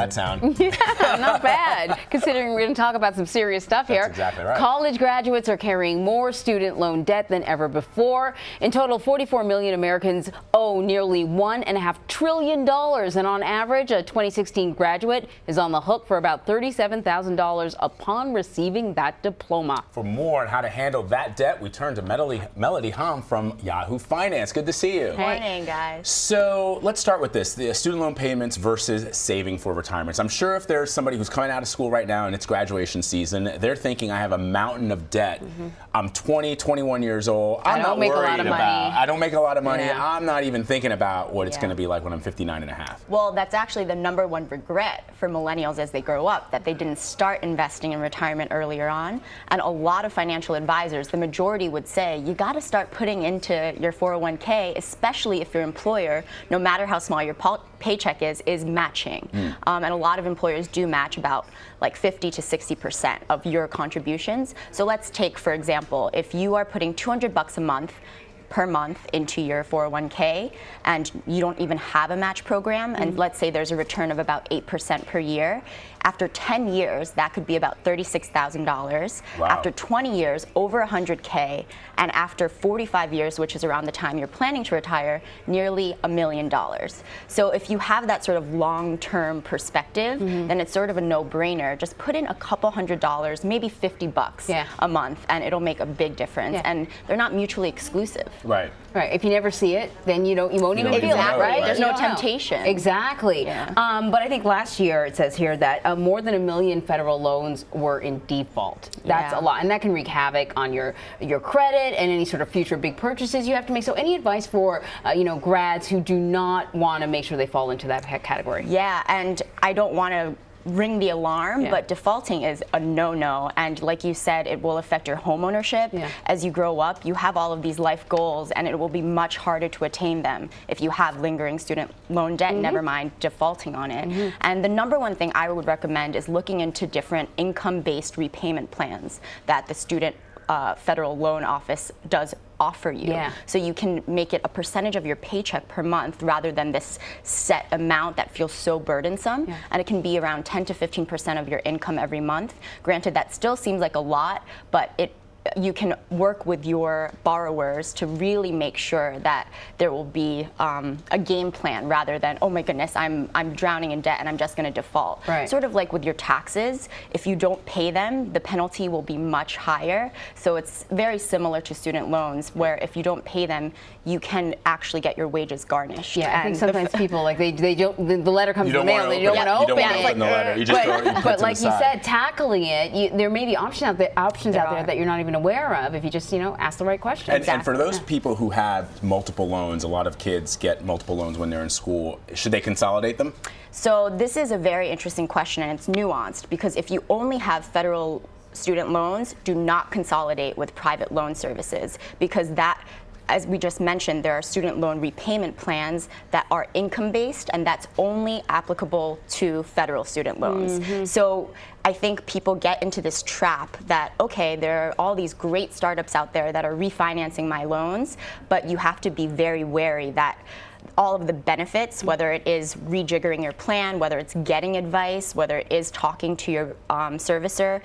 that sound? Yeah, not bad, considering we're going to talk about some serious stuff here. That's exactly right. College graduates are carrying more student loan debt than ever before. In total, 44 million Americans owe nearly $1.5 trillion, and on average, a 2016 graduate is on the hook for about $37,000 upon receiving that diploma. For more on how to handle that debt, we turn to Melody Hahm from Yahoo Finance. Good to see you. Good morning, guys. So let's start with this, the student loan payments versus saving for retirements. I'm sure if there's somebody who's coming out of school right now and it's graduation season, they're thinking, I have a mountain of debt. I'm 20, 21 years old. I'm not worried about, I don't make a lot of money. Yeah. I'm not even thinking about what it's going to be like when I'm 59 and a half. Well, that's actually the #1 regret for millennials as they grow up, that they didn't start investing in retirement earlier on. And a lot of financial advisors, the majority would say, you got to start putting into your 401k, especially if your employer, no matter how small your paycheck is matching. And a lot of employers do match about like 50 to 60% of your contributions. So let's take, for example, if you are putting $200 per month into your 401k and you don't even have a match program, and let's say there's a return of about 8% per year, after 10 years, that could be about $36,000. Wow. After 20 years, over $100K. And after 45 years, which is around the time you're planning to retire, nearly $1 million. So if you have that sort of long-term perspective, then it's sort of a no-brainer. Just put in a couple $100, maybe $50 a month, and it'll make a big difference. And they're not mutually exclusive. Right. Right. If you never see it, then you won't even feel it, Exactly. right? There's You no don't know. temptation. Exactly. Yeah. But I think last year it says here that more than 1 million federal loans were in default. That's a lot, and that can wreak havoc on your credit and any sort of future big purchases you have to make. So, any advice for grads who do not want to make sure they fall into that category? Yeah, and I don't want to ring the alarm, but defaulting is a no-no, and like you said, it will affect your home ownership. As you grow up, you have all of these life goals, and it will be much harder to attain them if you have lingering student loan debt, never mind defaulting on it. And the #1 thing I would recommend is looking into different income-based repayment plans that the student federal loan office does offer you. So you can make it a percentage of your paycheck per month rather than this set amount that feels so burdensome. And it can be around 10 to 15% of your income every month. Granted, that still seems like a lot, but you can work with your borrowers to really make sure that there will be a game plan rather than, oh my goodness, I'm drowning in debt and I'm just going to default. Sort of like with your taxes, if you don't pay them, the penalty will be much higher. So it's very similar to student loans, where if you don't pay them, you can actually get your wages garnished. I think sometimes people they don't. The letter comes in the mail. They don't want to open it. You don't want to open the letter. You just throw it, but like you said, tackling it, there may be options out there that you're not even aware of if you just ask the right questions. And for those people who have multiple loans, a lot of kids get multiple loans when they're in school. Should they consolidate them? So this is a very interesting question, and it's nuanced, because if you only have federal student loans, do not consolidate with private loan services, because that, as we just mentioned, there are student loan repayment plans that are income-based, and that's only applicable to federal student loans. So I think people get into this trap that, okay, there are all these great startups out there that are refinancing my loans, but you have to be very wary that all of the benefits, whether it is rejiggering your plan, whether it's getting advice, whether it is talking to your servicer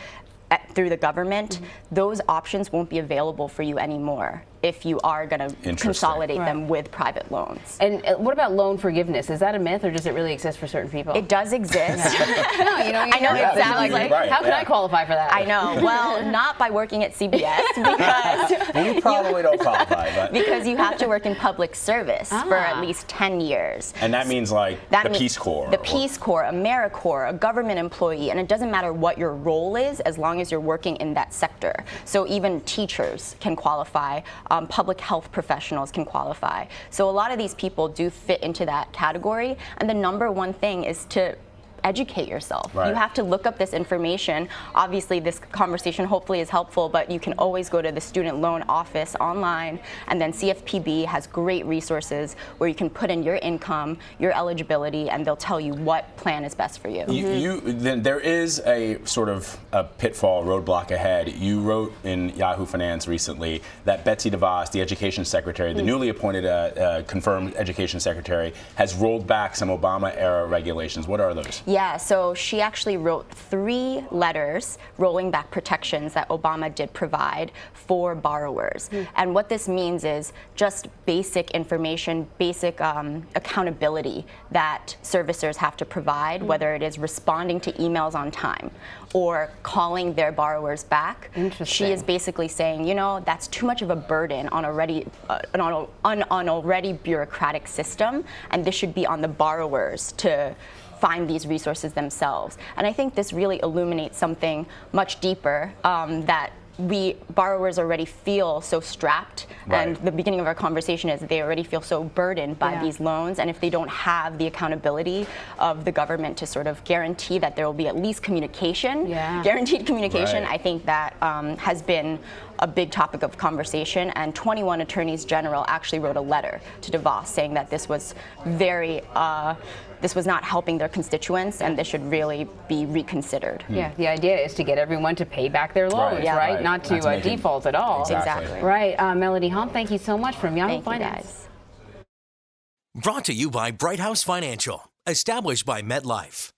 through the government, those options won't be available for you anymore if you are going to consolidate them with private loans. And what about loan forgiveness? Is that a myth, or does it really exist for certain people? It does exist. I know it sounds like, how can I qualify for that? I know. Well, not by working at CBS, because you probably don't qualify, but because you have to work in public service for at least 10 years. And that means like the Peace Corps. The Peace Corps, AmeriCorps, a government employee, and it doesn't matter what your role is as long as you're working in that sector. So even teachers can qualify. Public health professionals can qualify. So a lot of these people do fit into that category. And the #1 thing is to educate yourself. You have to look up this information. Obviously, this conversation hopefully is helpful, but you can always go to the student loan office online, and then CFPB has great resources where you can put in your income, your eligibility, and they'll tell you what plan is best for you. Then there is a sort of a pitfall, roadblock ahead. You wrote in Yahoo Finance recently that Betsy DeVos, the education secretary, the newly appointed confirmed education secretary, has rolled back some Obama-era regulations. What are those? Yeah, so she actually wrote 3 letters rolling back protections that Obama did provide for borrowers. And what this means is just basic information, basic accountability that servicers have to provide, whether it is responding to emails on time or calling their borrowers back. She is basically saying, you know, that's too much of a burden on an already bureaucratic system, and this should be on the borrowers to find these resources themselves. And I think this really illuminates something much deeper, that borrowers already feel so strapped. Right. And the beginning of our conversation is they already feel so burdened by these loans, and if they don't have the accountability of the government to sort of guarantee that there will be at least communication, guaranteed communication, Right. I think that has been a big topic of conversation. And 21 attorneys general actually wrote a letter to DeVos saying that this was this was not helping their constituents, and this should really be reconsidered. Yeah, the idea is to get everyone to pay back their loans, right? Not to default at all. Exactly. Right. Melody Hahm, thank you so much from Yahoo Finance. You guys. Brought to you by Bright House Financial, established by MetLife.